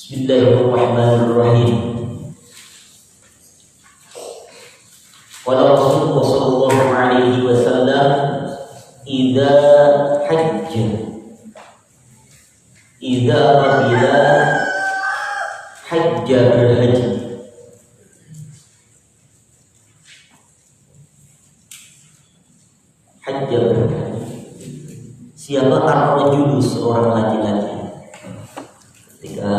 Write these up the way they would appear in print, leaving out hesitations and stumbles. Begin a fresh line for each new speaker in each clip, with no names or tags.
Bismillahirrahmanirrahim. Qala Rasulullah sallallahu alaihi wasallam, idza apabila hajja berhaji. Hajja berhaji. Siapa ar-rajulu, seorang laki-laki. Ketika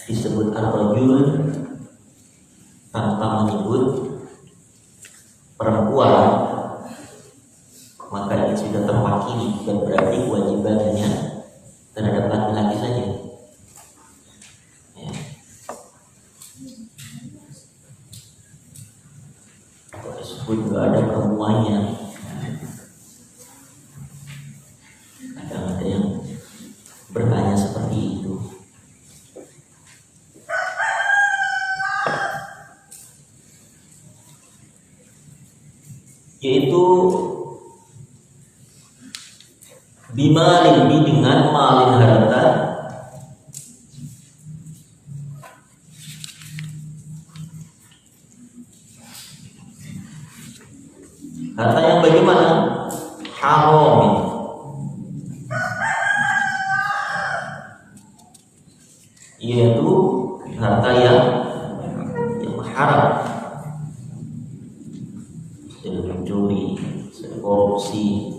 disebut ar-rajul tanpa menyebut perempuan, maka ini sudah terwakili dan berarti kewajibannya terhadap laki-laki saja. Ya. Kalau disebut juga ada perempuannya, kadang ada yang bertanya seperti itu. Yaitu bimalin, dengan malin harta, harta yang bagaimana? Haram, yaitu harta yang haram, dari mencuri, dari korupsi,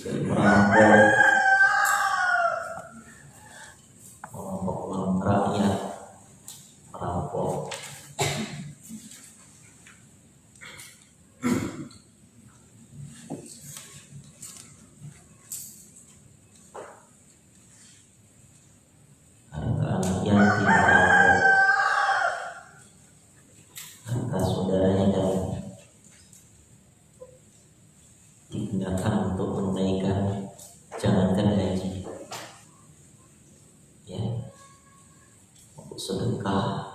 dari merampok uang rakyat, merampok. Harta anak yatim, merampok. Harta saudaranya dan digunakan untuk menunaikan jangankan haji, ya, untuk sedekah,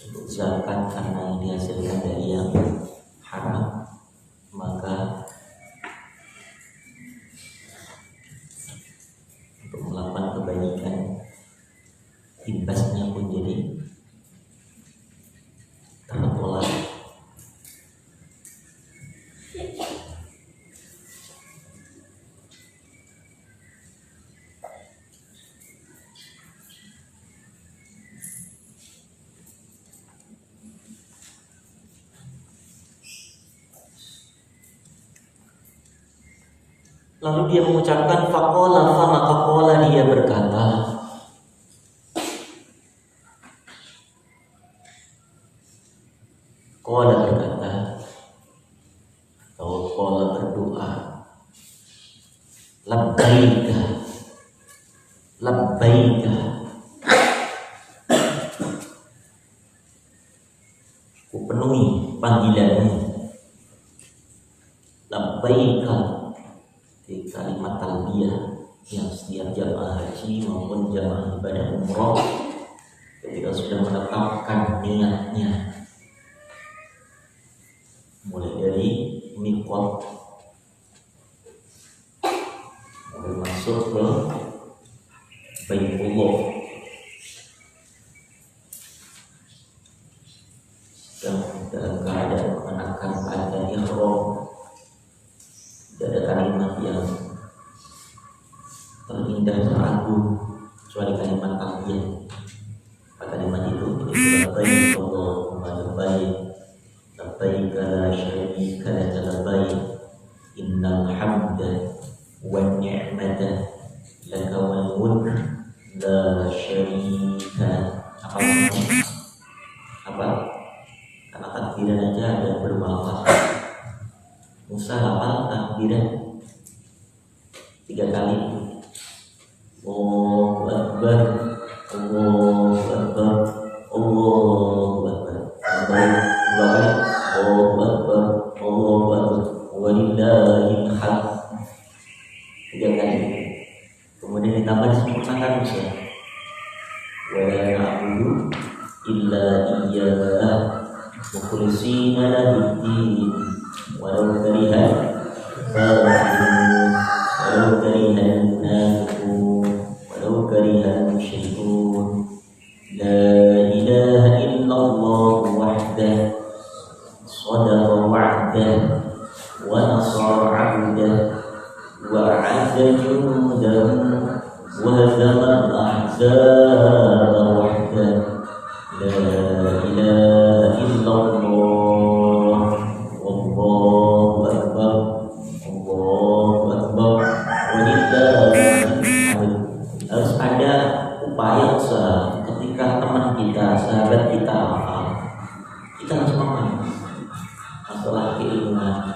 untuk zakat, karena yang dihasilkan dari yang haram, maka untuk melakukan kebaikan imbasnya pun jadi tertolak. Lalu dia mengucapkan faqala, maka qala, dia berkata, qala berkata, atau qala berdoa, labbaika, labbaika, ku penuhi panggilanmu, labbaika, di kalimat talbiyah yang setiap jamaah haji maupun jamaah ibadah umroh ketika sudah menetapkan niatnya, mulai dari miqat, mulai masuk ke Baitullah, dan dalam keadaan mengenakan pakaian ihram. Tidak ada kalimat yang terindah, teragung kecuali kalimat talbiyah. Kalimat itu labbaik Allahumma labbaik, labbaik la syarika laka labbaik, innal hamda wan ni'mata laka wal mulk la syarika. Apa? Karena takbiran aja ada berapa? Musa hafal takbiran 3 kali. Allahu Akbar, Allahu Akbar, Allahu Akbar. Sampai 2 kali. Allahu Akbar, Allahu Akbar, walillahil hamd. 3 kali. Kemudian ditambah disempurnakan Musa. Wa la na'budu illa iyyahu mukhlishina lahu-d-din walau karihal kafirun. wa nasara 'abdahu wa 'azza jundahu wa hazama al-ahzaba wahdahu la ilaha illallah wallahu akbar walillahil hamd. Harus ada upaya usaha ketika teman kita, sahabat kita hafal, kita harus memahami masalah keilmuan.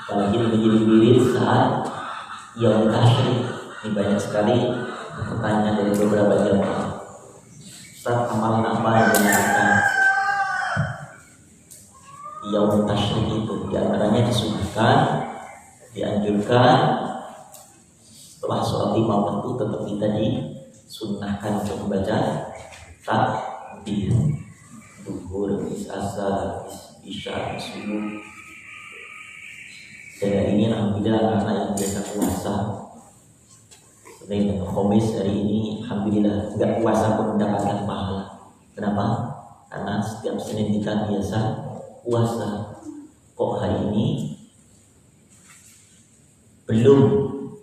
Apalagi menjadi wirid saat yaum tasyrik. Ini banyak sekali pertanyaan dari beberapa jamaah. Ustaz, amalan apa yang dilakukan di yaum tasyrik itu? Di antaranya disunahkan, dianjurkan setelah sholat 5 waktu tetap kita disunnahkan untuk membaca takbir zuhur, asar, isya, subuh. Dan ini alhamdulillah anak yang biasa puasa Senin dan Khamis hari ini alhamdulillah nggak puasa pun mendapatkan pahala. Kenapa? Karena setiap Senin kita biasa puasa. Kok hari ini belum,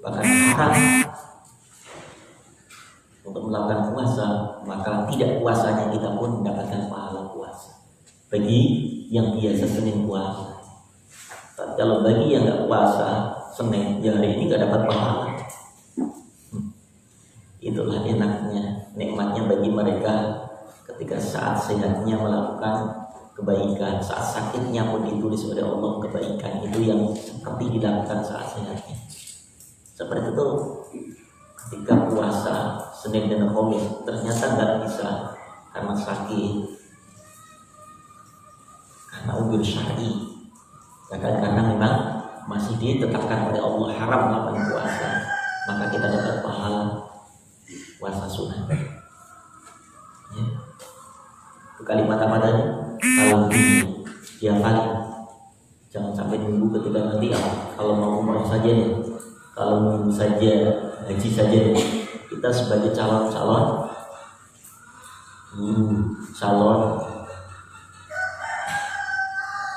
bahkan haram untuk melakukan puasa, maka tidak puasanya kita pun mendapatkan pahala puasa. Bagi yang biasa Senin puasa. Kalau bagi yang nggak puasa Senin, ya hari ini nggak dapat pahala. Itulah enaknya, nikmatnya bagi mereka ketika saat sehatnya melakukan kebaikan, saat sakitnya pun ditulis oleh Allah kebaikan. Itu yang seperti dilakukan saat sehatnya. Seperti itu ketika puasa Senin dan Khamis ternyata nggak bisa karena sakit, karena udzur syar'i, bahkan karena memang masih ditetapkan oleh Allah haram melakukan puasa, maka kita dapat pahala puasa sunnah. Ya. Itu kalimat apa tadi? Kalau kali jangan sampai nunggu ketika nanti kalau mau umroh saja nih, kalau mau saja haji saja nih. Kita sebagai calon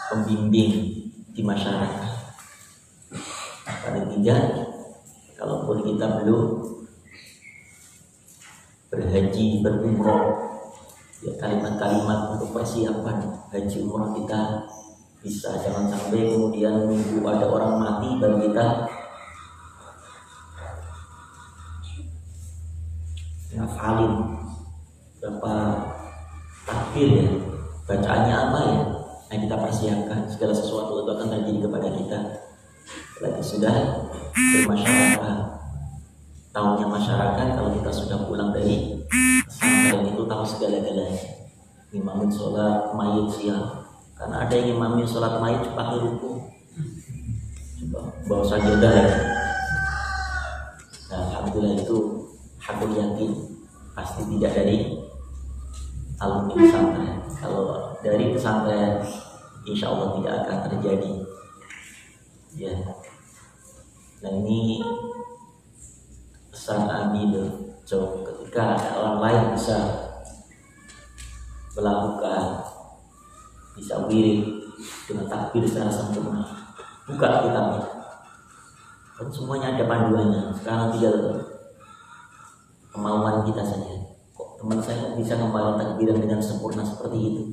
pembimbing di masyarakat. Paling tidak, kalaupun kita belum berhaji, berumroh, ya kalimat-kalimat untuk persiapan haji umroh kita bisa. Jangan sampai kemudian nunggu ada orang mati baru kita ngafalin berapa takbir ya, bacaannya apa ya. Nah, kita persiapkan segala sesuatu itu akan terjadi kepada kita. Lagi sudah bermasyarakat, tahunya masyarakat kalau kita sudah pulang dari pesantren itu tahu segala-galanya. Imamin sholat mayit siang, karena ada yang imamin sholat mayit pakai ruku, coba bawa sajadah ya. Nah, alhamdulillah itu aku yakin pasti tidak dari alumni pesantren. Kalau dari pesantren insya Allah tidak akan terjadi ya. Nah, ini pesan ambil jauh ketika orang lain bisa melakukan, bisa wirid dengan takbir secara sempurna, buka kitabnya kan semuanya ada panduannya. Sekarang tinggal kemauan kita saja. Kok teman saya bisa ngembalikan takbiran dengan sempurna seperti itu?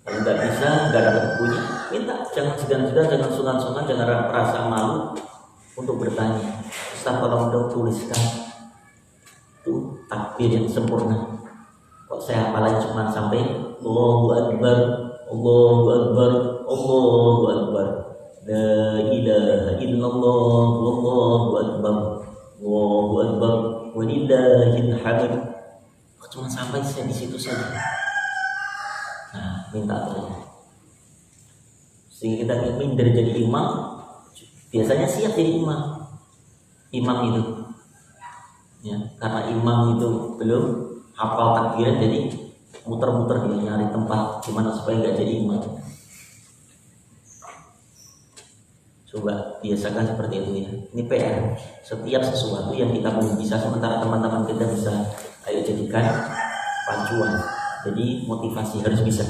Kalau nggak bisa, nggak dapat bukunya, minta. Jangan segan-segan, jangan sungkan-sungkan, jangan merasa malu untuk bertanya. Ustaz, tolong dong tuliskan itu takbir yang sempurna. Kok saya hafalan cuma sampai Allahu Akbar, Allahu Akbar, Allahu Akbar, La ilaha illallah, Allahu Akbar, Allahu Akbar, walillahil hamd. Kok cuma sampai saya di situ saja? Nah, minta tolong. Sehingga kita minder jadi imam, biasanya siap jadi imam. Imam itu, ya, karena imam itu belum hafal takbiran, jadi muter-muter dia nyari tempat gimana supaya nggak jadi imam. Coba biasakan seperti itu ya. Ini PR. Setiap sesuatu yang kita belum bisa, sementara teman-teman kita bisa, ayo jadikan pacuan. Jadi motivasi harus bisa.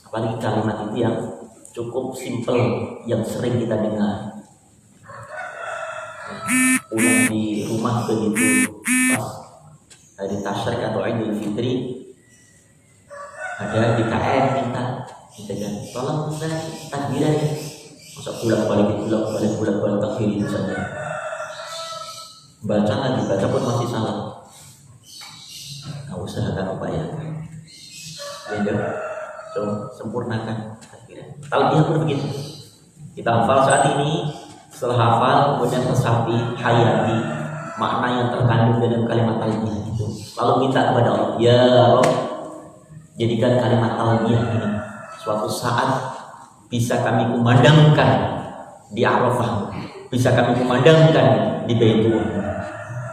Apalagi kalimat itu yang cukup simple yang sering kita dengar. Pulang di rumah begitu pas hari tasyrik atau Idul Fitri, ada di KM minta gitu kan, tolong saya takbiran ya. Masa bolak-balik takbir itu saja. Baca lagi, baca pun masih salah. Nah, usahakan upayakan. Beda, coba sempurnakan takbiran. Talbiyah pun begitu. Kita hafal saat ini, setelah hafal kemudian resapi, hayati makna yang terkandung dalam kalimat talbiyah itu. Lalu minta kepada Allah, ya Rabb, jadikan kalimat talbiyah ini suatu saat bisa kami kumandangkan di Arafah, bisa kami kumandangkan di Baitullah,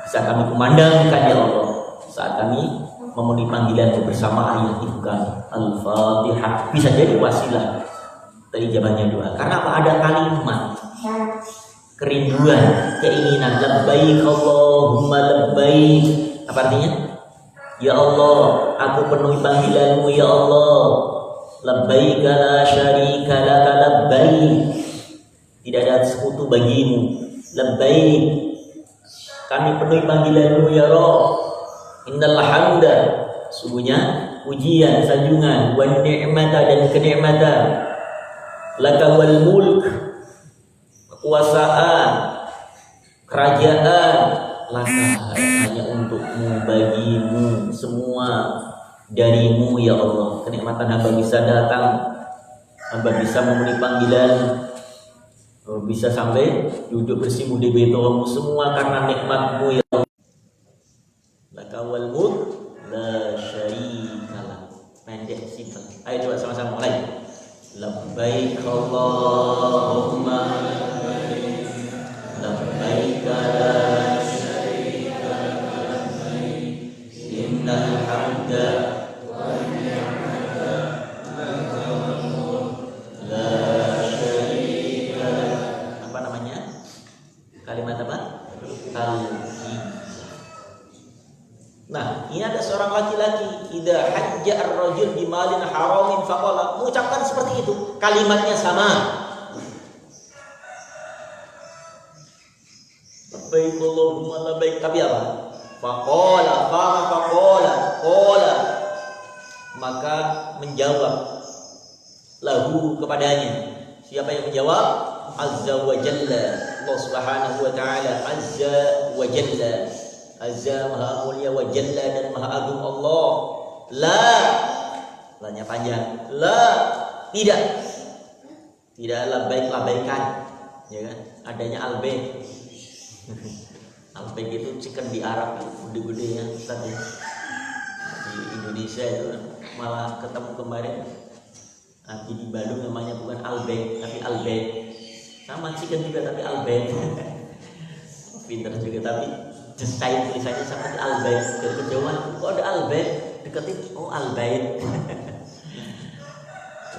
bisa kami kumandangkan ya Allah saat kami memenuhi panggilan bersama ayah ibu kami. Al-Fatihah bisa jadi wasilah terijabannya doa. Karena apa? Ada kalimat kerinduan, keinginan, labbaik Allahumma labbaik. Apa artinya? Ya Allah, aku penuhi panggilanmu ya Allah. Labbaik la syarika laka labbaik. Tidak ada sekutu bagimu. Labbaik. Kami penuhi panggilanmu ya Rabb. Innal hamda. Sungguhnya pujian, sanjungan, wan ni'mata dan kenikmatan. Laka wal mulk. Kekuasaan, kerajaan, laka hanya untukmu, bagimu, semua darimu ya Allah. Kenikmatan hamba bisa datang, hamba bisa memenuhi panggilan, bisa sampai duduk bersih di Baitullah, semua karena nikmatmu ya Allah. Laka wal mulk la syarika lah. Pendek simple. Ayo coba sama-sama mulai. Labbaik Allahumma labbaik la syarika labbaik innal hamda wan ni'mata laka wal mulk la syarika. Apa namanya? Kalimat apa? Talbiyah. Nah, ini ada seorang laki-laki, idza hajja ar-rajul bi malin haramin faqala, mengucapkan seperti itu, kalimatnya sama. Labbaik Allahumma labbaik, tapi apa? Faqala, qala, maka menjawab lahu kepadanya. Siapa yang menjawab? Azza wa Jalla, Allah Subhanahu wa taala, Azza wa Jalla. Azza maha mulia wa jalla dan maha agung Allah. La-nya panjang. La, tidak labaikan, ya kan? Adanya albaik. Albaik itu chicken di Arab itu gede-gede ya, Ustaz ya. Di Indonesia itu malah ketemu kemarin di Bandung namanya bukan albaik tapi albaik. Sama chicken juga tapi albaik. Pinter juga tapi desain tulisannya seperti albaik. Dari kejauhan kok ada albaik, deketin oh albaik.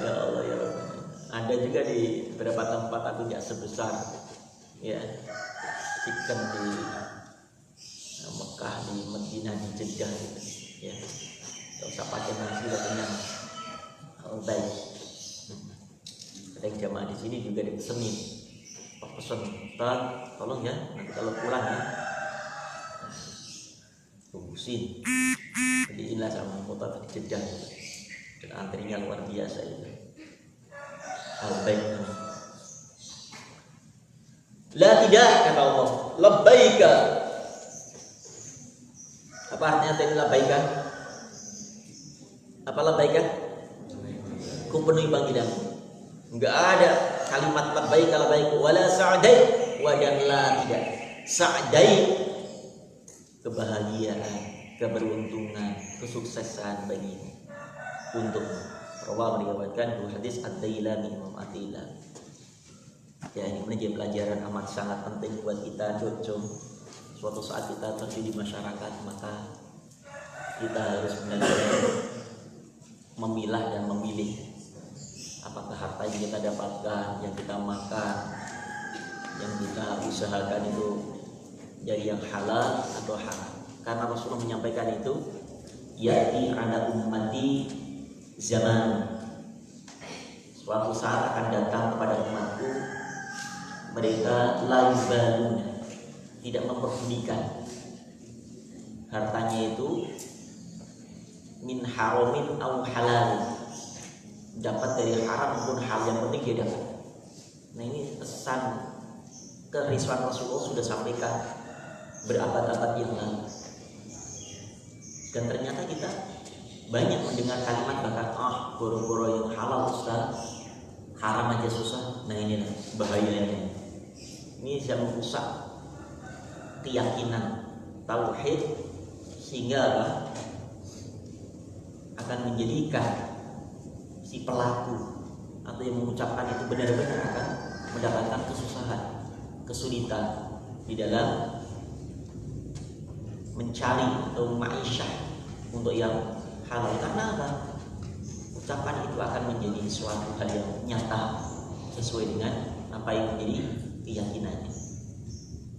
Ya Allah ya Allah. Ada juga di beberapa tempat aku tidak sebesar ya chicken di Mekah, di Madinah, di Jeddah gitu. Ya nggak usah pakai nasi udah kenyang. Albaik. Ada yang jamaah di sini juga dipesenin. Pesen, Ustaz, tolong ya nanti kalau pulang ya tunggusin, jadi inilah sama kota Jeddah dan antrinya luar biasa itu. Albaik. La tidak kata Allah, labbaika. Apa artinya tadi labbaika? Apa labbaika? Ku penuhi panggilanmu. Enggak ada kalimat labbaika labbaik wala sa'dai wa dan la tidak. Sa'dai kebahagiaan, keberuntungan, kesuksesan bagimu untuk Rawa meriwayatkan dua hadis Ad-Dailami Imam Ad-Dailami. Ya ini menjadi pelajaran amat sangat penting buat kita cucu. Suatu saat kita terjun di masyarakat maka kita harus benar-benar memilah dan memilih apakah harta yang kita dapatkan, yang kita makan, yang kita usahakan itu jadi yang halal atau haram. Karena Rasulullah menyampaikan itu, ya'ti ala ummati zaman, suatu saat akan datang kepada umatku, mereka la yubaluna, tidak memperdulikan hartanya itu min haramin au halal, dapat dari haram maupun halal, yang penting dia dapat. Nah, ini pesan kerisauan Rasulullah sudah sampaikan berabad-abad yang lalu. Dan ternyata kita banyak mendengar kalimat bahkan boro-boro yang halal Ustaz, haram aja susah. Nah, inilah bahayanya. Ini bisa merusak keyakinan tauhid, sehingga akan menjadikan si pelaku atau yang mengucapkan itu benar-benar akan mendapatkan kesusahan, kesulitan di dalam mencari atau ma'isyah untuk yang halal. Karena apa? Ucapan itu akan menjadi suatu hal yang nyata sesuai dengan apa yang menjadi keyakinannya.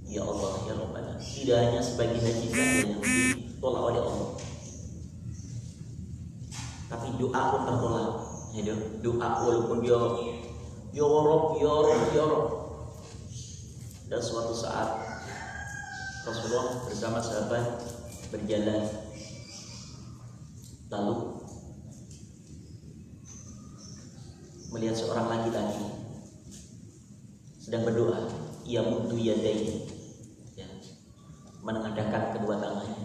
Ya Allah, ya Rabbana, tidak hanya sebagian dari kita yang ditolak oleh Allah, tapi doa pun tertolak. Ya, doa walaupun dia ya Rabb, ya Rabb, ya Rabb. Dan suatu saat Rasulullah bersama sahabat berjalan, lalu melihat seorang laki-laki sedang berdoa, ia muddu yadayhi, ya, menengadahkan kedua tangannya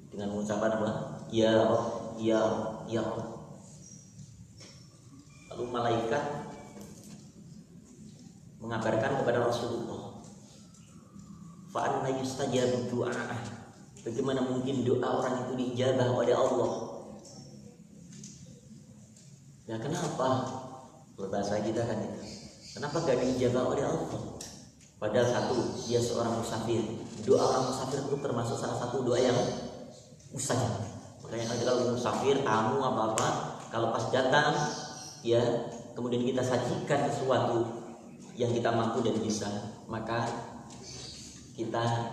dengan mengucapkan apa? Ya Rabb, ya Rabb, ya Rabb. Lalu malaikat mengabarkan kepada Rasulullah, fa anna yustajabu du'a'ah, bagaimana mungkin doa orang itu diijabah oleh Allah? Ya kenapa? Berbahasa kita kan itu, kenapa gak diijabah oleh Allah? Padahal satu, dia seorang musafir. Doa orang musafir itu termasuk salah satu doa yang mustajab. Makanya kalau musafir, tamu apa-apa, kalau pas datang, ya kemudian kita sajikan sesuatu yang kita mampu dan bisa, maka kita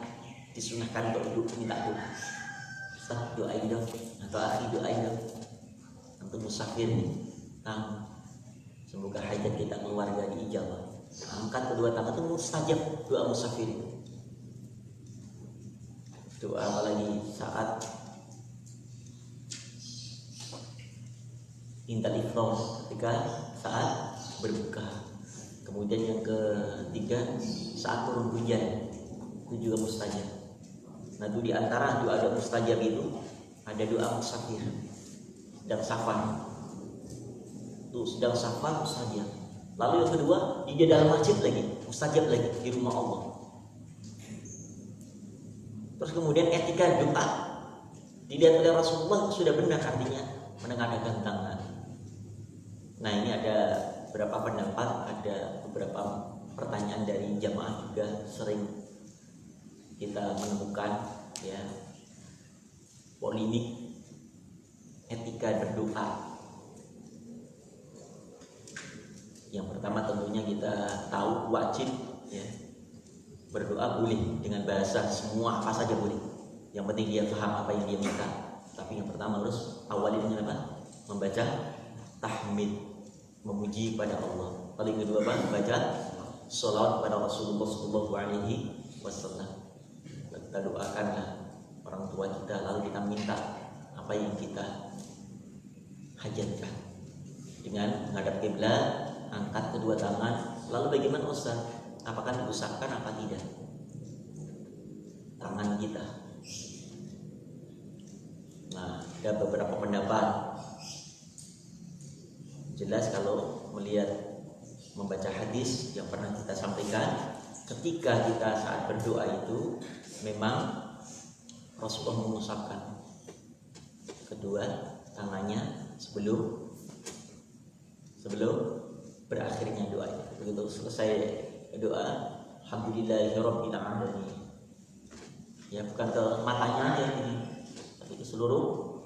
disunahkan untuk minta doa. Ustaz doain dong, atau akhi doain dong, untuk musafir nih, tamu, semoga hajat kita keluarga diijabah. Angkat kedua tangan itu mustajab doa musafir itu. Doa apalagi saat intal iftar, ketika saat berbuka. Kemudian yang ketiga saat turun hujan, itu juga mustajab. Nah, itu di antara doa mustajab itu ada doa musafir, sedang safar. Tuh sedang safar mustajab. Lalu yang kedua di dalam masjid lagi mustajab lagi di rumah Allah. Terus kemudian etika doa dilihat oleh Rasulullah itu sudah benar, artinya menengadahkan tangan. Nah, ini ada beberapa pendapat, ada beberapa pertanyaan dari jamaah juga sering kita menemukan, ya, polemik etika berdoa. Yang pertama tentunya kita tahu wajib, ya, berdoa boleh dengan bahasa semua apa saja boleh, yang penting dia paham apa yang dia minta. Tapi yang pertama harus awali dengan apa? Membaca tahmid, memuji kepada Allah. Paling kedua apa? Membaca sholawat kepada Rasulullah SAW. Kita doakanlah orang tua kita, lalu kita minta apa yang kita hajatkan dengan menghadap kiblat, angkat kedua tangan. Lalu bagaimana Ustaz? Apakah diusapkan apa tidak tangan kita? Nah, ada beberapa pendapat. Jelas kalau melihat membaca hadis yang pernah kita sampaikan, ketika kita saat berdoa itu memang Rasulullah mengusapkan kedua tangannya sebelum berakhirnya doa. Begitu selesai doa, alhamdulillahirabbil alamin. Ya, bukan ke matanya aja ini, tapi ke seluruh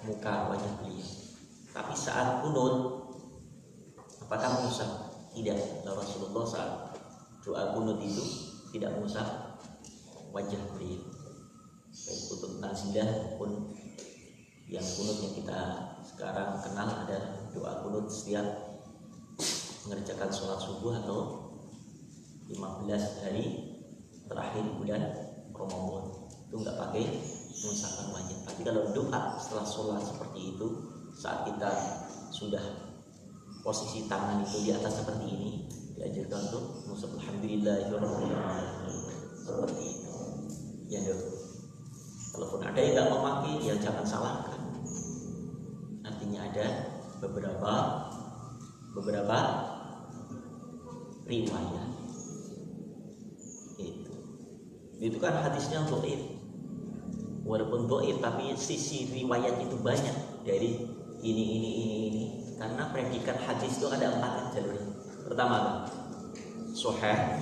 muka wajah beliau. Tapi saat kunut, apakah mengusap? Tidak. Rasulullah saat doa kunut itu tidak mengusap wajah beliau, baik untuk nazilah maupun yang kunut yang kita sekarang kenal ada doa kunut setiap mengerjakan sholat subuh atau 15 hari terakhir bulan Ramadan. Itu nggak pakai mengucapkan wajib. Tapi kalau doa setelah sholat seperti itu, saat kita sudah posisi tangan itu di atas seperti ini, diajarkan untuk mengucap alhamdulillahirabbil alamin seperti itu. Ya dok. Kalaupun ada yang nggak memakai, ya jangan salahkan. Artinya ada beberapa riwayat itu kan hadisnya dhaif. Walaupun dhaif tapi sisi riwayat itu banyak dari ini. Karena predikat hadis itu ada 4 jalur. Pertama apa? Sahih,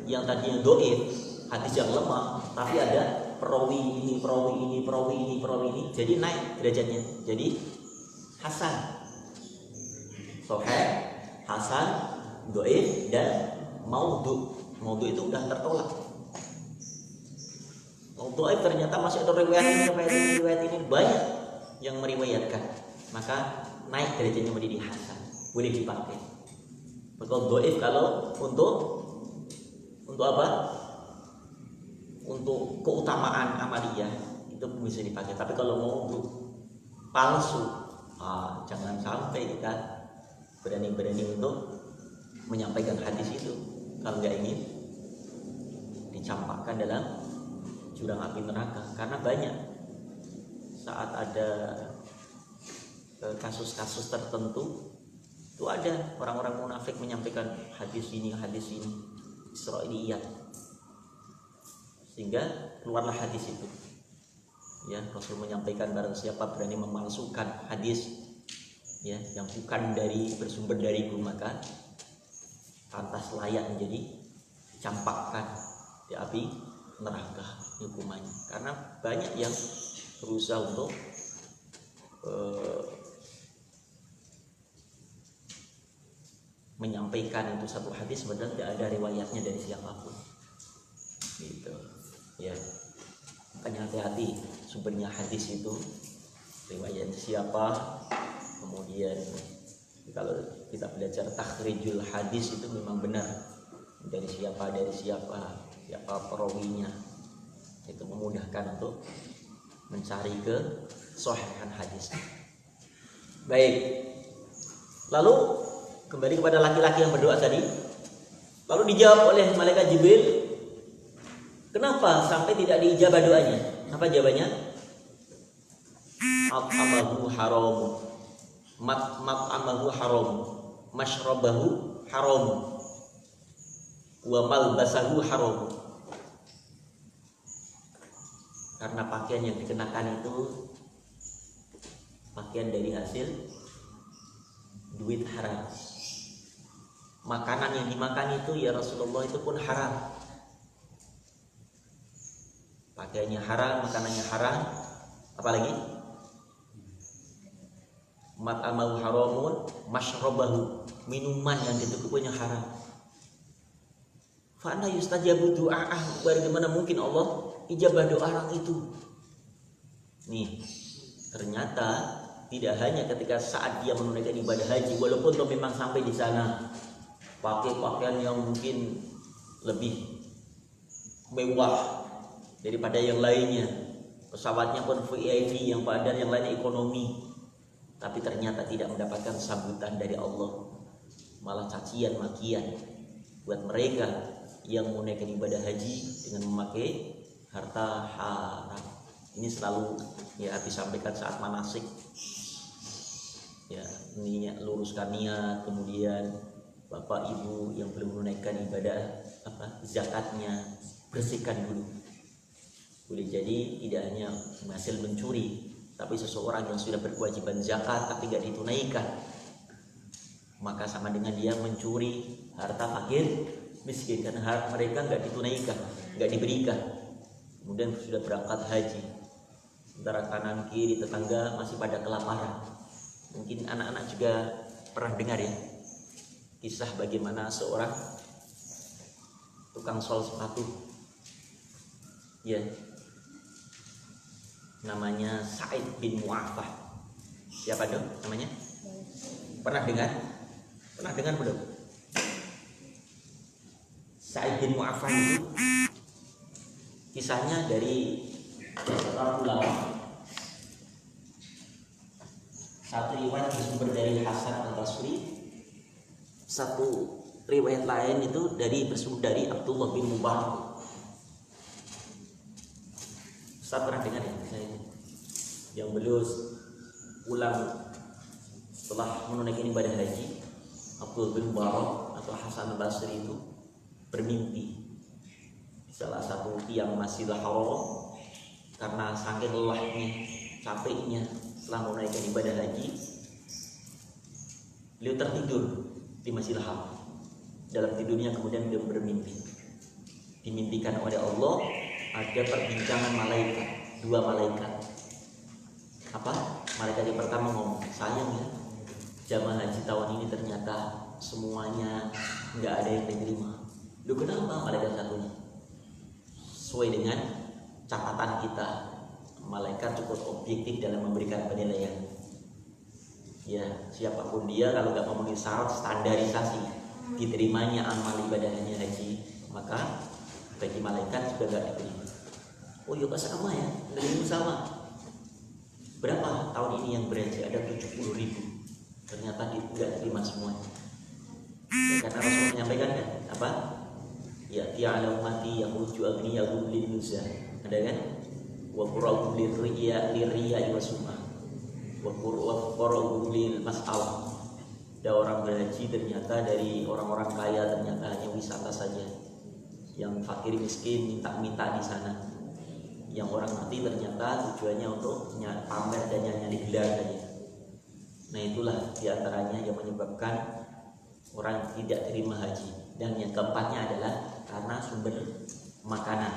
yang tadinya dhaif, hadis yang lemah, tapi ada perawi ini, jadi naik derajatnya, jadi hasan. Sahih, hasan, dhaif, dan maudhu. Maudhu itu udah tertolak. Dhaif ternyata masih ada riwayat ini banyak yang meriwayatkan, maka naik derajatnya menjadi hasan, boleh dipakai. Kalau dhaif, kalau untuk apa? Untuk keutamaan amaliyah itu bisa dipakai. Tapi kalau mau untuk palsu, jangan sampai kita berani untuk menyampaikan hadis itu kalau nggak ingin dicampakkan dalam jurang api neraka. Karena banyak saat ada kasus-kasus tertentu itu ada orang-orang munafik menyampaikan hadis ini Israiliyat, sehingga keluarlah hadis itu. Ya, Rasul menyampaikan barang siapa berani memalsukan hadis ya yang bukan bersumber dariku, maka pantas layak menjadi campakkan di api neraka hukumannya. Karena banyak yang berusaha untuk menyampaikan itu satu hadis padahal tidak ada riwayatnya dari siapapun gitu ya. Makanya hati-hati sumbernya hadis itu, riwayatnya siapa. Kemudian kalau kita belajar takhrijul hadis itu memang benar dari siapa perawinya, itu memudahkan untuk mencari kesahihan hadis. Baik, lalu kembali kepada laki-laki yang berdoa tadi. Lalu dijawab oleh malaikat Jibril, kenapa sampai tidak diijabah doanya? Apa jawabannya? Amahu haram, mat'amahu haram, mashrabahu haram, wa malbasahu haram. Karena pakaian yang dikenakan itu pakaian dari hasil duit haram. Makanan yang dimakan itu ya Rasulullah itu pun haram. Pakaiannya haram, makanannya haram. Apalagi mat'amahu haramun, mashrabahu, minuman yang ditukupinya haram. Fa anna yustajabu du'a'ah, bagaimana mungkin Allah ijabah doa orang itu? Nih, ternyata tidak hanya ketika saat dia menunaikan ibadah haji, walaupun toh memang sampai di sana pakai pakaian yang mungkin lebih mewah daripada yang lainnya, pesawatnya pun VIP, yang padahal yang lainnya ekonomi, tapi ternyata tidak mendapatkan sambutan dari Allah, malah cacian makian buat mereka yang menunaikan ibadah haji dengan memakai harta haram. Ini selalu ya disampaikan saat manasik. Ya, luruskan niat, kemudian bapak ibu yang belum menunaikan ibadah zakatnya bersihkan dulu. Boleh jadi tidak hanya hasil mencuri, tapi seseorang yang sudah berkewajiban zakat tapi tidak ditunaikan, maka sama dengan dia mencuri harta fakir miskin, karena harta mereka nggak ditunaikan, nggak diberikan. Kemudian sudah berangkat haji, antara kanan kiri tetangga masih pada kelaparan. Mungkin anak-anak juga pernah dengar ya kisah bagaimana seorang tukang sol sepatu, ya, namanya Sa'id bin Mu'afah. Siapa dong namanya? Pernah dengar? Pernah dengar belum? Sa'id bin Mu'affan itu kisahnya dari seorang ulama. Satu riwayat bersumber dari Hasan al-Basri, satu riwayat lain itu bersumber dari Abdullah bin Mubarak. Saya pernah dengar ya kisah ini, yang beliau pulang setelah menunaikan ibadah haji. Abdullah bin Mubarak atau Hasan al-Basri itu bermimpi di salah satu tiang Masjidil Haram karena saking lelahnya, capeknya setelah menunaikan ibadah haji. Beliau tertidur di Masjidil Haram. Dalam tidurnya kemudian beliau bermimpi. Dimimpikan oleh Allah ada perbincangan malaikat, dua malaikat. Apa? Malaikat yang pertama ngomong, sayang ya, jamaah haji tahun ini ternyata semuanya nggak ada yang diterima. Lu kenapa? Malaikat satunya, sesuai dengan catatan kita, malaikat cukup objektif dalam memberikan penilaian. Ya, siapapun dia kalau nggak memenuhi syarat standarisasi diterimanya amal ibadahnya haji, maka bagi malaikat juga nggak diterima. Oh iya Pak, sama ya, dari sama. Berapa tahun ini yang berhaji? Ada 70.000. Ternyata tidak terima semuanya. Ya, karena Rasul menyampaikan kan apa? Ya ti'ala ummati yakhruju aghniyahum lin nuzah. Ada kan? Wa qura'u lirriya wa sum'ah. Wa qura'u lil mas'alah. Ada orang berhaji ternyata dari orang-orang kaya, ternyata hanya wisata saja. Yang fakir miskin minta-minta di sana. Yang orang mati ternyata tujuannya untuk pamer dan nyari gelar saja. Nah itulah diantaranya yang menyebabkan orang tidak terima haji. Dan yang keempatnya adalah karena sumber makanan,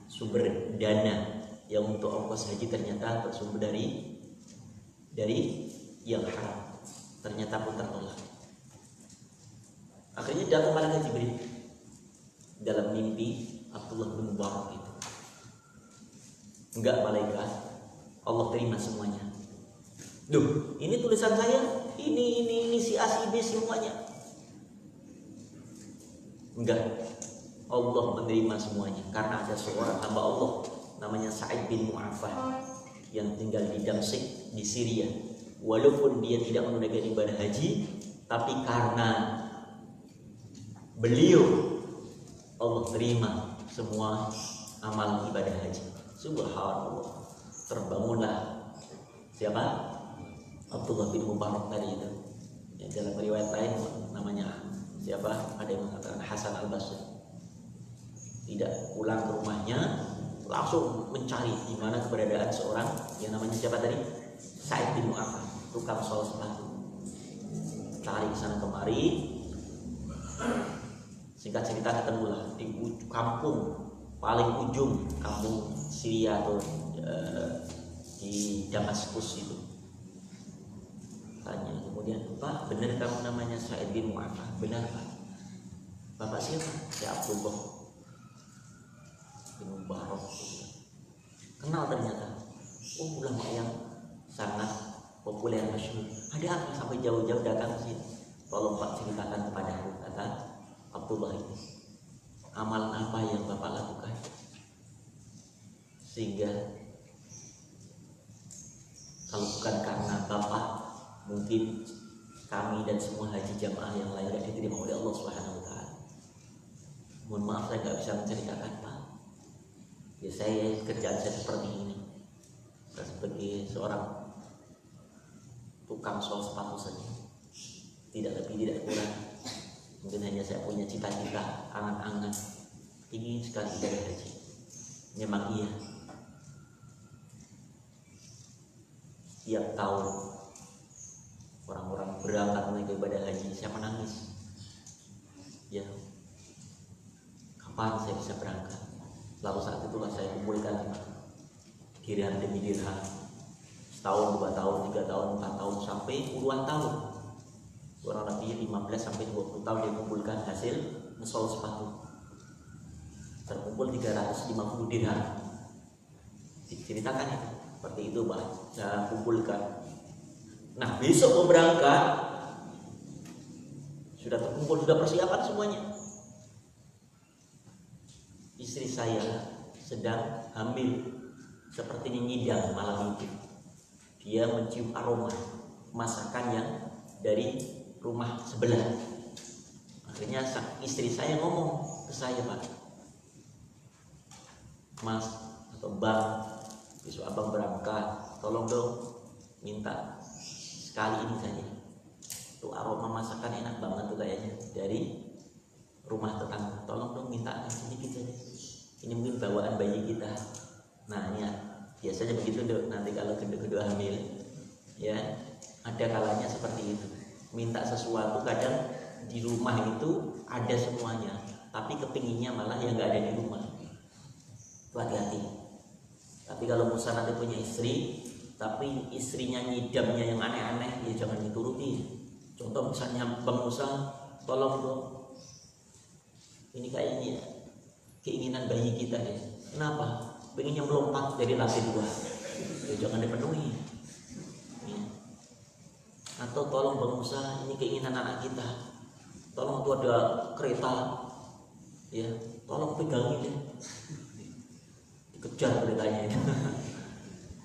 sumber dana yang untuk ongkos haji ternyata bersumber dari yang haram, ternyata pun tertolak. Akhirnya datang malaikat Jibril dalam mimpi Abdullah bin Mubarak itu. Enggak malaikat, Allah terima semuanya. Duh, ini tulisan saya, ini si A si B semuanya. Enggak, Allah menerima semuanya karena ada seorang hamba Allah namanya Sa'id bin Mu'affan yang tinggal di Damsyik di Syria. Walaupun dia tidak menunaikan ibadah haji, tapi karena beliau Allah terima semua amal ibadah haji. Subhanallah. Terbangunlah siapa? Abdullah bin Mubarak tadi itu. Ya, dalam riwayat lain namanya siapa? Ada yang mengatakan Hasan al-Basri. Tidak pulang ke rumahnya, langsung mencari di mana keberadaan seorang yang namanya siapa tadi? Sa'id bin Mu'affan, tukang sol sepatu. Cari ke sana kemari. Singkat cerita ketemulah di kampung paling ujung kampung Syria atau di Damaskus itu. Tanya kemudian, Pak, benar kamu namanya Sa'id bin Mu'affan? Benar Pak. Bapak siapa? Ya Abdullah bin Mubarak. Kenal ternyata. Oh, ulama yang sangat populer masyhur. Ada apa sampai jauh-jauh datang ke sini? Tolong Pak ceritakan kepadaku, kata Abdullah itu. Amalan apa yang Bapak lakukan sehingga kalau bukan karena Bapak, mungkin kami dan semua haji jamaah yang lain tidak diterima oleh Allah Subhanahu wa taala. Mohon maaf saya nggak bisa menceritakan Pak. Ya saya kerjaan saya seperti ini. Saya sebagai seorang tukang sol sepatu saja. Tidak lebih tidak kurang. Mungkin hanya saya punya cita-cita, angan-angan ingin sekali ibadah haji. Memang iya. Tiap tahun orang-orang berangkat menuju ibadah haji, saya menangis. Ya, kapan saya bisa berangkat? Lalu saat itulah saya kumpulkan dirham demi dirham, setahun, 2 tahun, 3 tahun, 4 tahun, sampai puluhan tahun. Kurang lebih 15 sampai 20 tahun dia kumpulkan hasil ngesol sepatu. Terkumpul 350 dirham. Diceritakan itu seperti itu Pak, saya kumpulkan. Nah besok mau berangkat sudah terkumpul, sudah persiapan semuanya. Istri saya sedang hamil, sepertinya nyidam malam itu. Dia mencium aroma masakan yang dari rumah sebelah. Akhirnya istri saya ngomong ke saya, Pak, Mas atau Bang, besok abang berangkat, tolong dong minta sekali ini saja. Tuh aroma masakan enak banget tuh kayaknya dari rumah tetangga. Tolong dong minta sedikit saja. Ini mungkin bawaan bayi kita. Nah ya, biasanya begitu dok. Nanti kalau kedua-kedua hamil, ya ada kalanya seperti itu. Minta sesuatu kadang di rumah itu ada semuanya, tapi kepinginnya malah yang nggak ada di rumah. Itu hati-hati. Tapi kalau Musa nanti punya istri, tapi istrinya nyidamnya yang aneh-aneh, ya jangan dituruti. Contoh misalnya Bang Musa, tolong dong, ini kayaknya keinginan bayi kita ya. Kenapa? Pengennya melompat dari lantai 2. Ya jangan dipenuhi. Ya. Atau tolong Bang Musa, ini keinginan anak kita. Tolong tuh ada kereta, ya, tolong pegangin ya. Dikejar keretanya itu.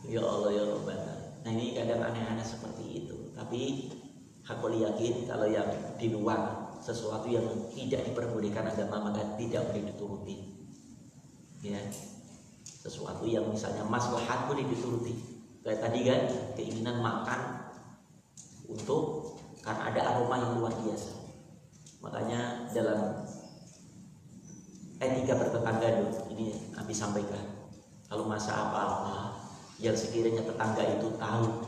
Ya Allah ya Rabbana. Nah ini kadang aneh-aneh seperti itu. Tapi aku yakin kalau yang di luar sesuatu yang tidak diperbolehkan agama maka tidak boleh dituruti. Ya, sesuatu yang misalnya maslahat boleh dituruti. Kayak tadi kan keinginan makan untuk karena ada aroma yang luar biasa. Makanya dalam etika bertetangga ini Nabi sampaikan, kalau masak apa-apa yang sekiranya tetangga itu tahu,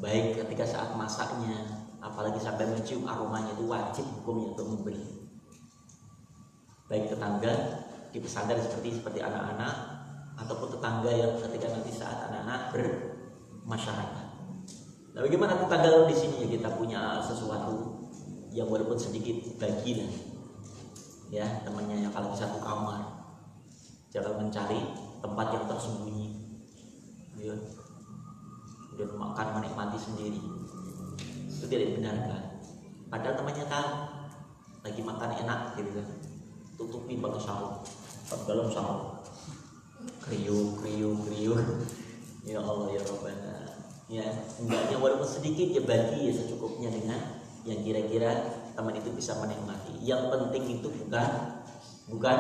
baik ketika saat masaknya, apalagi sampai mencium aromanya, itu wajib hukumnya untuk memberi. Baik tetangga di pesantren seperti anak-anak, ataupun tetangga yang ketika nanti saat anak-anak bermasyarakat. Nah, bagaimana tetangga di sini ya, kita punya sesuatu yang walaupun sedikit bagilah, ya temannya yang kalau di satu kamar, jangan mencari tempat yang tersembunyi, ya. Dan makan menikmati sendiri, itu tidak dibenarkan. Padahal temannya tahu lagi makan enak gitu kan, tutupi pakai sarung, dalam sarung, kriuk. Ya Allah ya Rabbana. Ya, enggaknya walaupun sedikit ya bagi ya secukupnya dengan yang kira-kira teman itu bisa menikmati. Yang penting itu bukan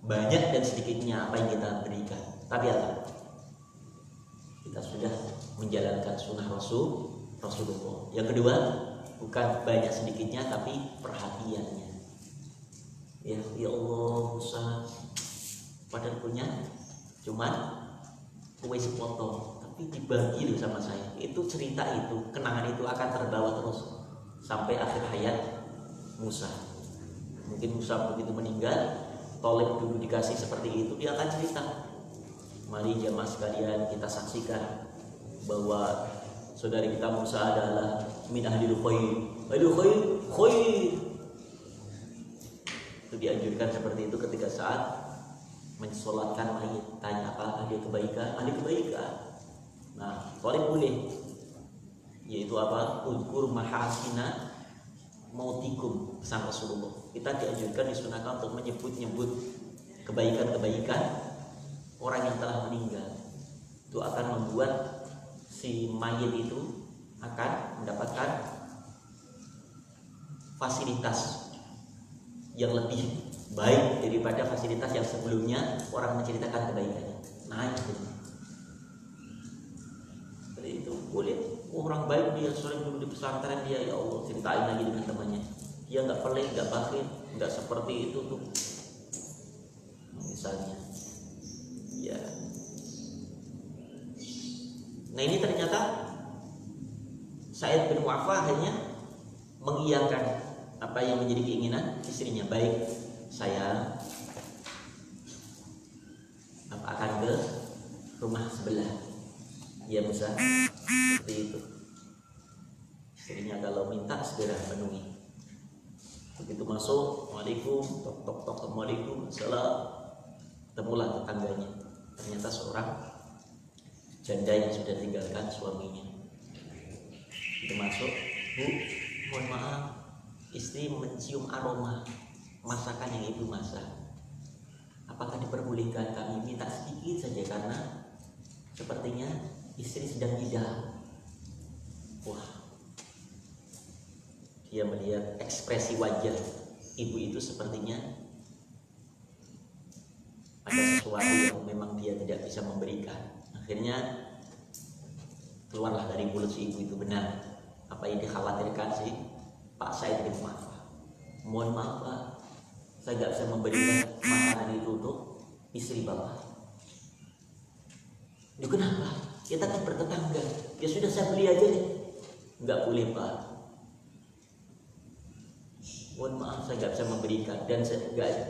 banyak dan sedikitnya apa yang kita berikan, tapi apa? Kita sudah menjalankan sunnah Rasulullah. Yang kedua, bukan banyak sedikitnya tapi perhatiannya. Ya Allah, Musa padahal punya cuman kue sepotong, tapi dibagi loh sama saya. Itu cerita itu, kenangan itu akan terbawa terus sampai akhir hayat Musa. Mungkin Musa begitu meninggal, Tolib dulu dikasih seperti itu, dia akan cerita. Mari jamaah sekalian kita saksikan bahwa saudari kita Musa adalah min ahlil khair. Itu dianjurkan seperti itu ketika saat mensolatkan mayit. Tanya apa ahli kebaikan? Ahli kebaikan. Nah, Tolib boleh, yaitu apa? Udkur mahasina mautikum, pesan Rasulullah. Kita dianjurkan, disunahkan untuk menyebut-nyebut kebaikan-kebaikan orang yang telah meninggal. Itu akan membuat si mayit itu akan mendapatkan fasilitas yang lebih baik daripada fasilitas yang sebelumnya orang menceritakan kebaikannya. Nah itu boleh. Orang baik dia sering dulu di pesantren, dia ya Allah ceritain lagi dengan temannya, dia nggak pelit, nggak bakhil, nggak seperti itu tuh misalnya ya. Nah ini ternyata Sa'id bin Wafa hanya mengiyakan apa yang menjadi keinginan istrinya. Baik, saya akan ke rumah sebelah, ya Musa, seperti itu. Istrinya kalau minta segera penuhi. Begitu masuk, Waalaikum, tok, Assalamualaikum, salam. Temulah tetangganya, ternyata seorang janda yang sudah tinggalkan suaminya. Itu masuk, Bu, mohon maaf, istri mencium aroma masakan yang ibu masak, apakah diperbolehkan kami minta sedikit saja karena sepertinya istri sedang ngidam. Wah, dia melihat ekspresi wajah ibu itu sepertinya ada sesuatu yang memang dia tidak bisa memberikan. Akhirnya keluarlah dari mulut si ibu itu, benar apa yang dikhawatirkan si Pak Said bin Mu'affah. Mohon maaf Pak, saya gak bisa memberikan makanan itu untuk istri Bapak. Ya kenapa? Kita kan bertetangga. Ya sudah, saya beli aja deh. Gak boleh Pak. Mohon maaf, saya gak bisa memberikan dan saya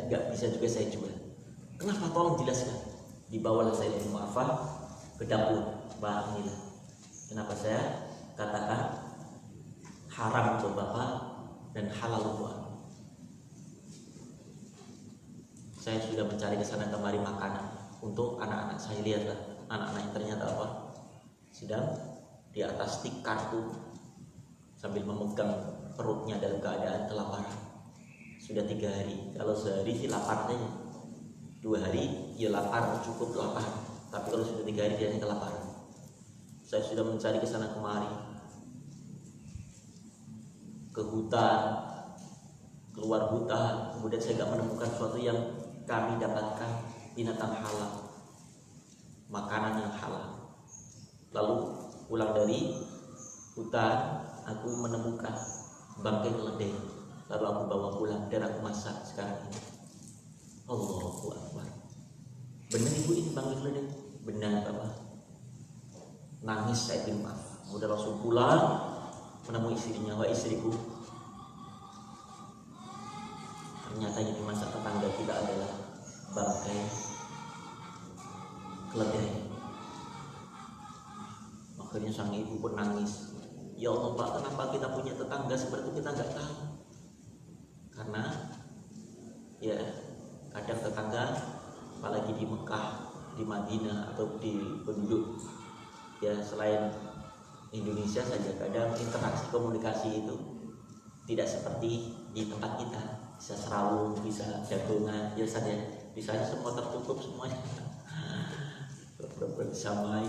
gak bisa juga saya jual. Kenapa? Tolong jelaskan. Dibawalah Said bin Mu'affah ke dapur. Pak, inilah kenapa saya katakan haram untuk Bapak dan halal untuk aku. Saya sudah mencari kesana kemari makanan untuk anak-anak saya. Lihatlah anak-anak yang ternyata apa, sedang di atas stik kartu sambil memegang perutnya dalam keadaan kelaparan. Sudah 3 hari. Kalau sehari sih lapar saja, 2 hari ya lapar, cukup lapar. Tapi kalau sudah 3 hari dia hanya kelaparan. Saya sudah mencari kesana kemari, ke hutan, keluar hutan, kemudian saya gak menemukan sesuatu yang kami dapatkan binatang halal, makanan yang halal. Lalu pulang dari hutan, aku menemukan bangkai keledai, lalu aku bawa pulang dan aku masak sekarang ini. Allahu Akbar. Benar ibu ini bangkai keledai? Benar Bapak. Nangis saya bin Mu'affah. Udah langsung pulang menemui istrinya. Wah istriku, ternyata yang dimasak tetangga kita adalah bangkai keledai. Akhirnya sang ibu pun nangis. Ya Allah Pak, kenapa kita punya tetangga seperti itu? Kita nggak tahu. Karena ya kadang tetangga, apalagi di Mekah, di Madinah atau di penduduk ya selain Indonesia saja, kadang interaksi komunikasi itu tidak seperti di tempat kita. Bisa serawung, bisa jagongan, ya saja. Bisa semua tertutup semuanya. Bersamai,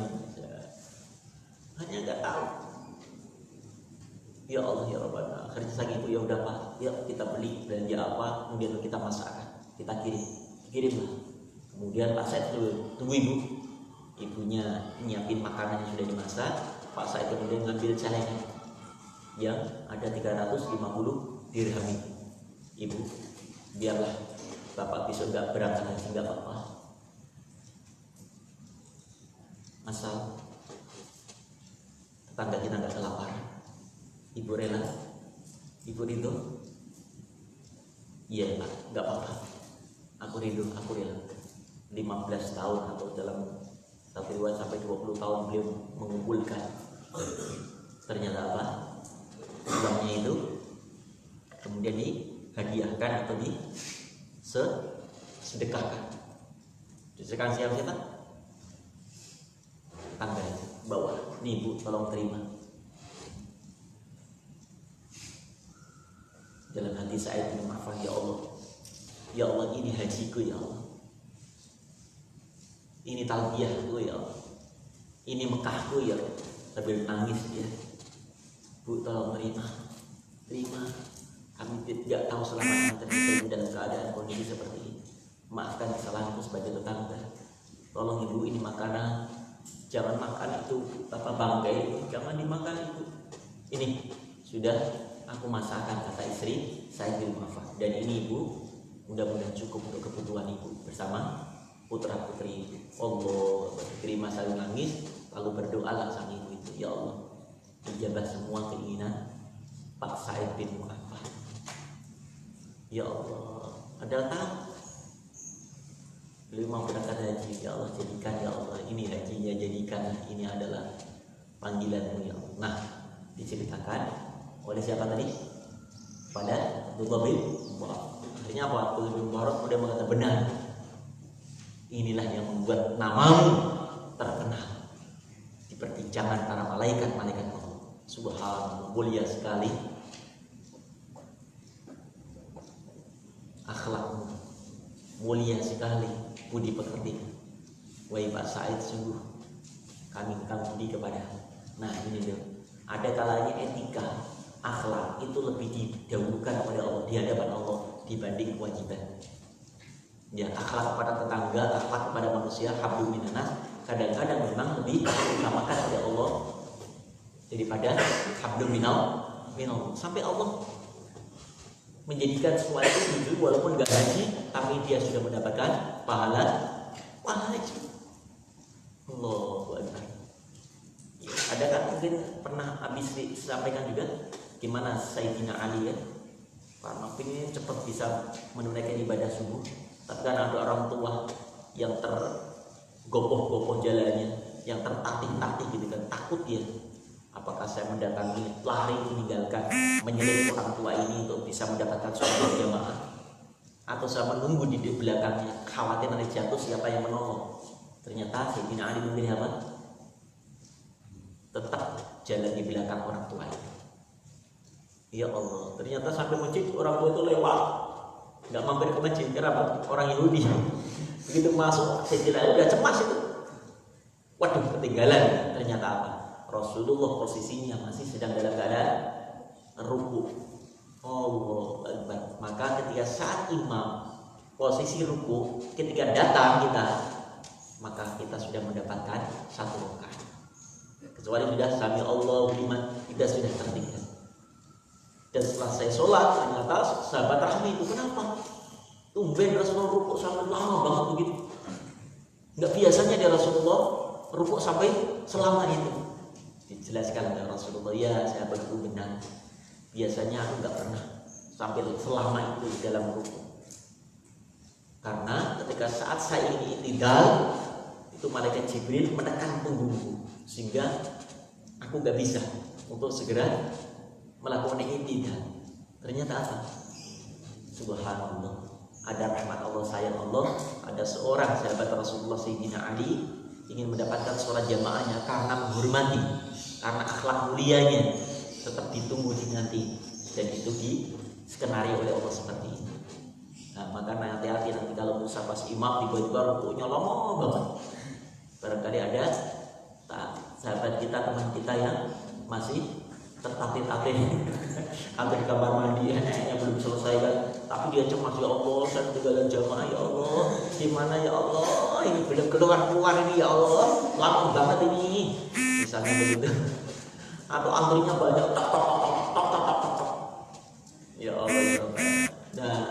hanya nggak tahu. Ya Allah ya Rabbana. Akhirnya sang ibu, ya udah Pak, ya kita beli belanja apa, kemudian kita masakkan, kita kirimlah. Kemudian Pak Said tunggu ibu. Ibunya nyiapin makanan yang sudah dimasak. Pak Said kemudian ngambil celengan yang ada 350 dirham. Ibu, biarlah Bapak besok gak berangkat haji, gak apa-apa, asal tetangga kita gak kelaparan. Ibu rela? Ibu ridho? Iya Pak, gak apa-apa, aku ridho, aku rela. 15 tahun atau dalam satu riwayat sampai 20 tahun beliau mengumpulkan. Ternyata apa? Uangnya itu kemudian dihadiahkan atau disedekahkan. Disedekahkan siapa? Tangga bawa. Nih Bu, tolong terima. Dalam hati saya bin Mu'affah, ya Allah, ya Allah, ini hajiku ya Allah, ini talbiyahku ya Allah, ini Mekahku ya Allah. Sambil nangis dia, Bu tolong terima. Kami tidak tahu selamat terjadi dalam keadaan kondisi seperti ini. Maafkan kesalahanku sebagai tetangga. Tolong Ibu, ini makanan, jangan makan itu bangkai, jangan dimakan itu. Ini sudah aku masakan, kata istri saya bin Mu'affah. Dan ini Ibu, mudah-mudahan cukup untuk kebutuhan Ibu bersama putra putri Ibu. Allah terima. Saya nangis, lalu berdoa sang ibu itu, ya Allah, ijabah semua keinginan Pak Said bin Mu'affah. Ya Allah, adalah tahu beliau mau berangkat haji. Ya Allah, jadikan ya Allah ini hajinya, jadikan ini adalah panggilanmu ya Allah. Nah, diceritakan oleh siapa tadi? Pada Abdullah bin Mubarak. Akhirnya apa? Abdullah bin Mubarak kemudian mengatakan, benar, inilah yang membuat namamu terkenal di perbincangan para malaikat Allah. Subhanallah, mulia sekali akhlakmu mulia sekali, budi pekerti. Wahai Pak Said, sungguh kami budi kepada. Nah ini dia, ada kalanya etika, akhlak itu lebih didahulukan oleh Allah di hadapan Allah dibanding kewajiban. Ya, akhlak kepada tetangga, akhlak kepada manusia, hablum minannas, kadang-kadang memang lebih diutamakan oleh Allah daripada hablum minallah. Sampai Allah menjadikan sesuatu itu walaupun gak haji, tapi dia sudah mendapatkan pahala haji. Allahu Akbar. Ada kan mungkin pernah habis disampaikan juga gimana Sayyidina Ali ya, karena ingin cepat bisa menunaikan ibadah subuh, tapi kan ada orang tua yang tergopoh-gopoh jalannya, yang tertatih-tatih gitu kan, takut dia. Apakah saya mendatangi, lari meninggalkan, menyelip orang tua ini untuk bisa mendapatkan sholat berjamaah, atau saya menunggu di belakangnya, khawatir nanti jatuh siapa yang menolong. Ternyata Sayyidina Ali memilih apa? Tetap jalan di belakang orang tua ini. Ya Allah, ternyata sampai masjid orang tua itu lewat, nggak mampir ke masjid, karena orang Yahudi. Begitu masuk, Sayyidina Ali udah cemas itu. Waduh, ketinggalan. Ternyata apa? Rasulullah posisinya masih sedang dalam keadaan ruku. Allahu Akbar. Maka ketika saat imam posisi ruku, ketika datang kita, maka kita sudah mendapatkan satu rakaat. Kecuali sudah sami Allahu liman, kita sudah tertinggal. Dan setelah saya sholat, ternyata sahabat Rahmi itu kenapa? Tumben Rasulullah rukuk sampai lama banget begitu. Nggak biasanya dia Rasulullah rukuk sampai selama itu. Dijelaskan oleh Rasulullah, ya saya begitu benar. Biasanya aku nggak pernah sampai selama itu di dalam rukuk. Karena ketika saat saya ini i'tidal, itu malaikat Jibril menekan punggungku sehingga aku nggak bisa untuk segera melakukan i'tidal. Ternyata apa? Subhanallah, ada rahmat Allah, sayang Allah, ada seorang sahabat Rasulullah Sayyidina Ali ingin mendapatkan sholat jamaahnya karena menghormati, karena akhlak mulianya, tetap ditunggu dinanti, dan itu diskenario oleh Allah seperti ini. Nah, maka hati-hati nanti kalau Musa pas imam tiba-tiba rukuknya lama banget. Barangkali ada sahabat kita, teman kita yang masih tertatih-tatih atau di kamar mandi yang belum selesai kan, tapi dia cemas, ya Allah saya ketinggalan jamaah, ya Allah gimana ya Allah, ini belum keluar ini ya Allah, lama banget ini misalnya begitu. Atau antrinya banyak, tok. Ya Allah, ya Allah. Nah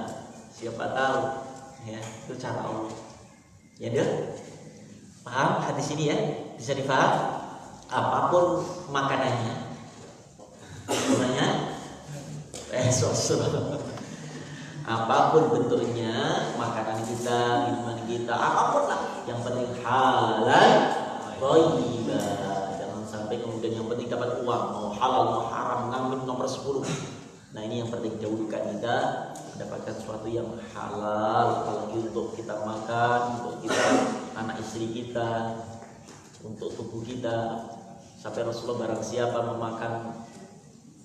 siapa tahu ya itu cara Allah. Ya deh, paham hadis ini ya, bisa dipaham. Apapun makanannya, namanya apapun bentuknya, makanan kita, minuman kita, apapun lah, yang penting halal, thayyibah. Jangan sampai kemudian yang penting dapat uang, mau halal mau haram, ngambil nomor 10. Nah ini yang penting, jauhkan kita mendapatkan sesuatu yang halal, apalagi untuk kita makan, untuk kita, anak istri kita, untuk tubuh kita. Sampai Rasulullah, barang siapa memakan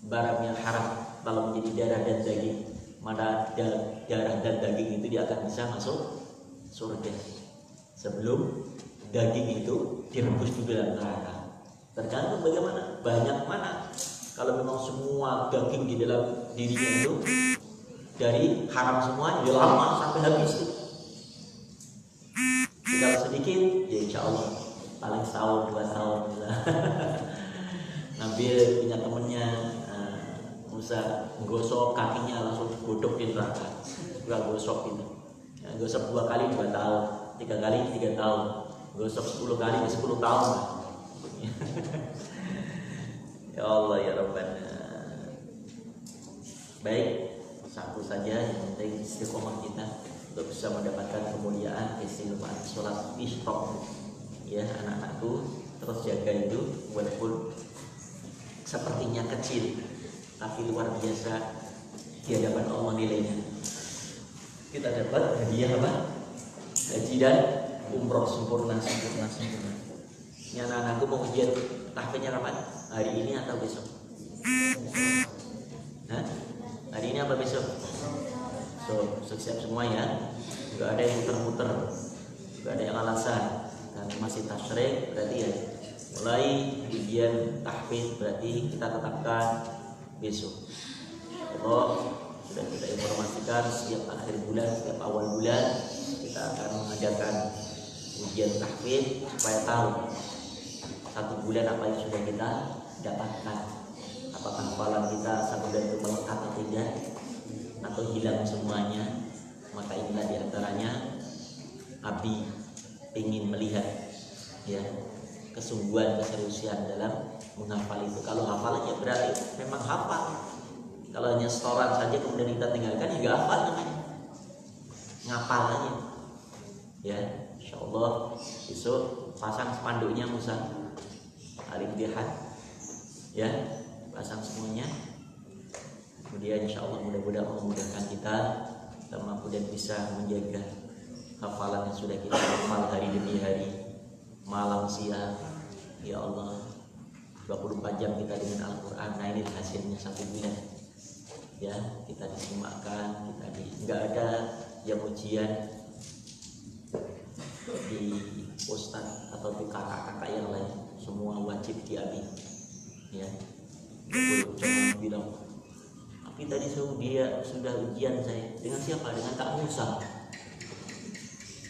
barang yang haram kalau menjadi darah dan daging, mana darah dan daging itu dia akan bisa masuk surga sebelum daging itu direbus di dalam neraka. Tergantung bagaimana, banyak mana. Kalau memang semua daging di dalam dirinya itu dari haram semua, dia lama sampai habis. Kalau sedikit, ya insya Allah paling setahun 2 tahun ngambil punya temennya, Musa gosok kakinya langsung godok di neraka, gak gosok gitu. Ya, gosok 2 kali 2 tahun, 3 kali 3 tahun, gosok 10 kali 10 tahun. Ya Allah ya Rabbana. Baik, satu saja yang penting istiqomah kita untuk bisa mendapatkan kemuliaan keistimewaan sholat isyraq. Ya anak-anakku, terus jaga itu walaupun sepertinya kecil, tapi luar biasa di hadapan Allah nilainya. Kita dapat hadiah apa? Haji dan umroh sempurna. Ini anak-anakku mau ujian tahfidnya kapan? Hari ini atau besok? Hah? Hari ini apa besok? So, siap semua ya. Nggak ada yang muter-muter, nggak ada yang alasan. Dan masih tasyrik berarti ya. Mulai ujian tahfidz berarti kita tetapkan besok. Allah sudah kita informasikan setiap akhir bulan, setiap awal bulan kita akan mengadakan ujian tahfidz supaya tahu satu bulan apa yang sudah kita dapatkan. Apakah hafalan kita satu bulan itu melekat atau tidak, atau hilang semuanya. Maka inilah diantaranya Abi ingin melihat ya kesungguhan, keseriusan dalam menghafal itu. Kalau hafalannya berarti memang hafal. Kalau hanya setoran saja kemudian kita tinggalkan, ya nggak hafal namanya, ngapal aja. Ya, insyaallah besok pasang spanduknya Musa Al-Imtihan, ya, pasang semuanya. Kemudian insyaallah mudah-mudahan memudahkan kita mampu dan bisa menjaga hafalan yang sudah kita hafal hari demi hari, malam siang. Ya Allah, 24 jam kita dengan Al-Quran. Nah ini hasilnya satu bulan. Ya, kita disimakkan, nggak ada yang ujian di ustaz atau di kakak-kakak yang lain, semua wajib diambil. Ya, jangan bilang, tapi tadi dia sudah ujian saya dengan siapa? Dengan Kak Musa.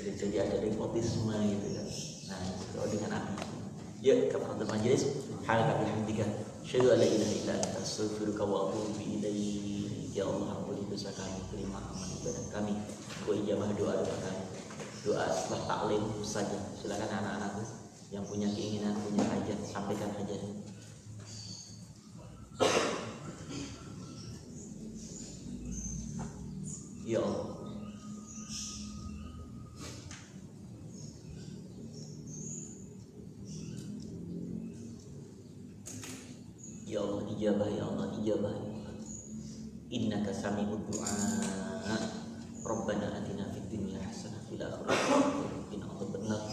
Jadi ada nepotisme gitu kan. Nah, kalau dengan Abi, ya kafaratul majelis, hal kami tiga. Syahadu alla ilaha illa anta astaghfiruka wa atubu ilaik. Ya Allah, ampuni dosa kami, terima amal ibadah kami, wa ijabah doa kami. Doa setelah taklim saja. Silakan anak-anakku yang punya keinginan, punya hajat, sampaikan hajatnya. Ya Allah, ya Allah, ijabah, ya Allah, ijabah. Innaka sami'ud du'a. Rabbana atina fid dunya hasanah fil akhirati hasanah wa qina adzabannar.